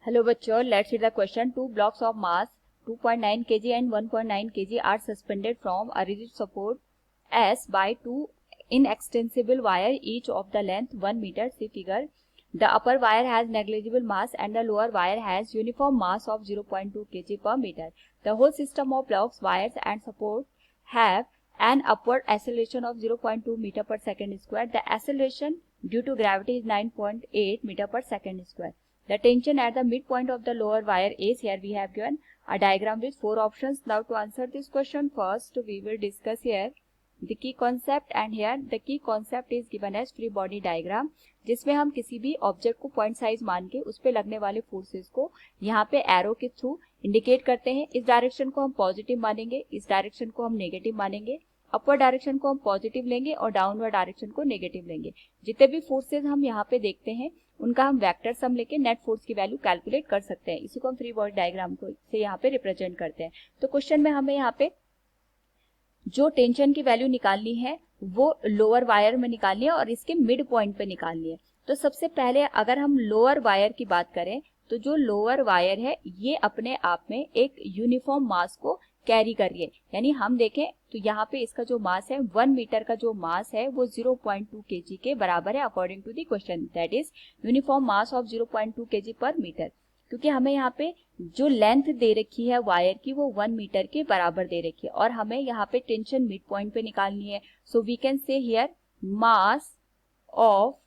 Hello bachcho, let's see the question. Two blocks of mass 2.9 kg and 1.9 kg are suspended from a rigid support S by two inextensible wire, each of the length 1 meter. See figure. The upper wire has negligible mass and the lower wire has uniform mass of 0.2 kg per meter. The whole system of blocks, wires and support have an upward acceleration of 0.2 meter per second square. The acceleration due to gravity is 9.8 meter per second square. The tension at the midpoint of the lower wire is, here we have given a diagram with 4 options. Now to answer this question, first we will discuss here the key concept, and here the key concept is given as free body diagram, जिसमें हम किसी भी object को point size मान के उस पे लगने वाले फोर्सेस को यहाँ पे एरो के थ्रू इंडिकेट करते हैं. इस डायरेक्शन को हम पॉजिटिव मानेंगे, इस डायरेक्शन को हम नेगेटिव मानेंगे, अपवर्ड डायरेक्शन को हम पॉजिटिव लेंगे और डाउनवर्ड डायरेक्शन को नेगेटिव लेंगे. जितने भी फोर्सेस हम यहाँ पे देखते हैं उनका हम वेक्टर सम लेके नेट फोर्स की वैल्यू कैलकुलेट कर सकते हैं. इसी को हम फ्री बॉडी डायग्राम को से यहाँ पे रिप्रेजेंट करते हैं. तो क्वेश्चन में हमें यहाँ पे जो टेंशन की वैल्यू निकालनी है वो लोअर वायर में निकालनी है और इसके मिड पॉइंट पे निकालनी है. तो सबसे पहले अगर हम लोअर वायर की बात करें तो जो लोअर वायर है ये अपने आप में एक यूनिफॉर्म मास को कैरी कर रही है. यानी हम देखें तो यहाँ पे इसका जो मास है 1 मीटर का जो मास है वो 0.2 kg के बराबर है according to the question. That is uniform mass of 0.2 kg per metre. क्योंकि हमें यहाँ पे जो लेंथ दे रखी है वायर की वो 1 मीटर के बराबर दे रखी है और हमें यहाँ पे टेंशन मिड पॉइंट पे निकालनी है. So we can say here mass of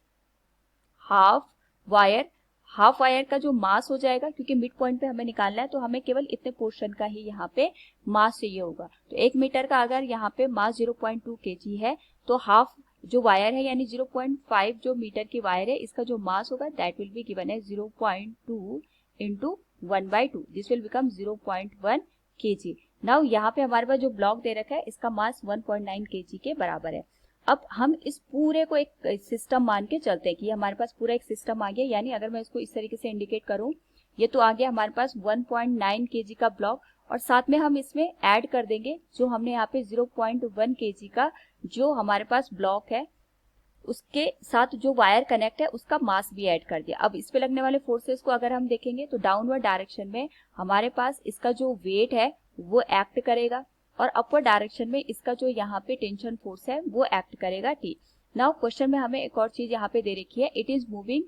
half wire. Half wire का जो मास हो जाएगा, क्योंकि मिड पॉइंट पे हमें निकालना है तो हमें केवल इतने पोर्शन का ही यहाँ पे मास चाहिए होगा. तो 1 मीटर का अगर यहाँ पे मास 0.2 kg है तो हाफ जो वायर है यानी 0.5 जो मीटर की वायर है इसका जो मास होगा दैट विल बी गिवन है 0.2 into 1/2. This will become 0.1 kg. Now यहाँ पे हमारे पास जो ब्लॉक दे रखा है इसका मास 1.9 kg के बराबर है. अब हम इस पूरे को एक सिस्टम मान के चलते हैं कि हमारे पास पूरा एक सिस्टम आ गया. यानी अगर मैं इसको इस तरीके से इंडिकेट करूं, ये तो आ गया हमारे पास 1.9 kg का ब्लॉक और साथ में हम इसमें ऐड कर देंगे जो हमने यहाँ पे 0.1 kg का जो हमारे पास ब्लॉक है उसके साथ जो वायर कनेक्ट है उसका मास भी ऐड कर दिया. अब इस पे लगने वाले फोर्सेस को अगर हम देखेंगे तो डाउनवर्ड डायरेक्शन में हमारे पास इसका जो वेट है वो एक्ट करेगा और अपवर्ड डायरेक्शन में इसका जो यहाँ पे टेंशन फोर्स है वो एक्ट करेगा टी. नाउ क्वेश्चन में हमें एक और चीज यहाँ पे दे रखी है. It is moving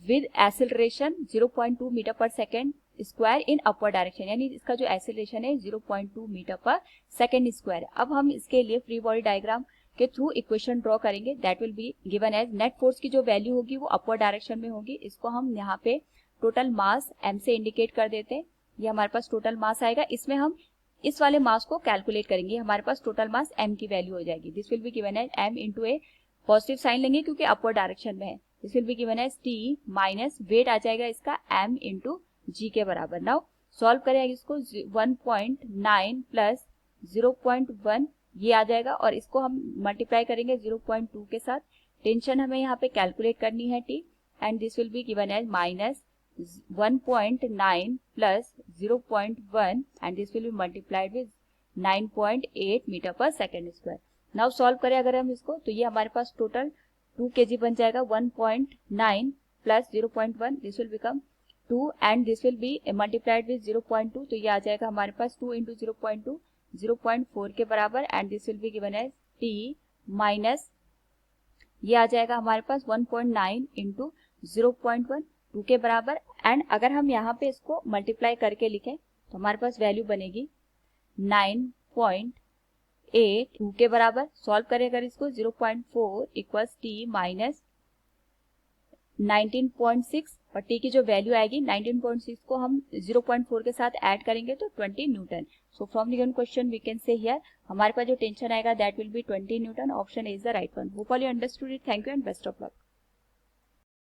with acceleration 0.2 metre per second square in upward direction. यानी इसका जो एक्सेलरेशन है 0.2 मीटर पर सेकेंड स्क्वायर. अब हम इसके लिए फ्री बॉडी डायग्राम के थ्रू इक्वेशन ड्रॉ करेंगे. That will be given as net force की जो वैल्यू होगी वो अपवर्ड डायरेक्शन में होगी. इसको हम यहाँ पे टोटल मास m से इंडिकेट कर देते हैं. ये हमारे पास टोटल मास आएगा. इसमें हम इस वाले मास को कैलकुलेट करेंगे. हमारे पास टोटल मास m की वैल्यू हो जाएगी. This will be given as m into A positive sign लेंगे क्योंकि अपवर्ड डायरेक्शन में है. This will be given as t minus weight आ जाएगा इसका m इंटू g के बराबर. नाउ सॉल्व करेंगे इसको 1.9 प्लस 0.1 ये आ जाएगा और इसको हम मल्टीप्लाई करेंगे 0.2 के साथ. टेंशन हमें यहाँ पे कैलकुलेट करनी है t and this will be given as minus 1.9 plus 0.1 and this will be multiplied with 9.8 metre per second square. Now solve करें अगर हम इसको तो ये हमारे पास टोटल 2 kg बन जाएगा. 1.9 plus 0.1 this will become 2 and this will B multiplied with 0.2 तो ये आ जाएगा हमारे पास 2 इंटू 0.2 0.4 के बराबर and this will be given as t minus ये आ जाएगा हमारे पास 1.9 इंटू 0.1 2 के बराबर. एंड अगर हम यहाँ पे इसको मल्टीप्लाई करके लिखें तो हमारे पास वैल्यू बनेगी 9.8 2 के बराबर. सॉल्व करें अगर इसको 0.4 इक्वल्स t माइनस 19.6 और t की जो वैल्यू आएगी 19.6 को हम 0.4 के साथ ऐड करेंगे तो 20 newton. So from the given question we can say here हमारे पास जो टेंशन आएगा that will be 20 newton. Option A is the right one. Hope all you understood it. Thank you and best of luck.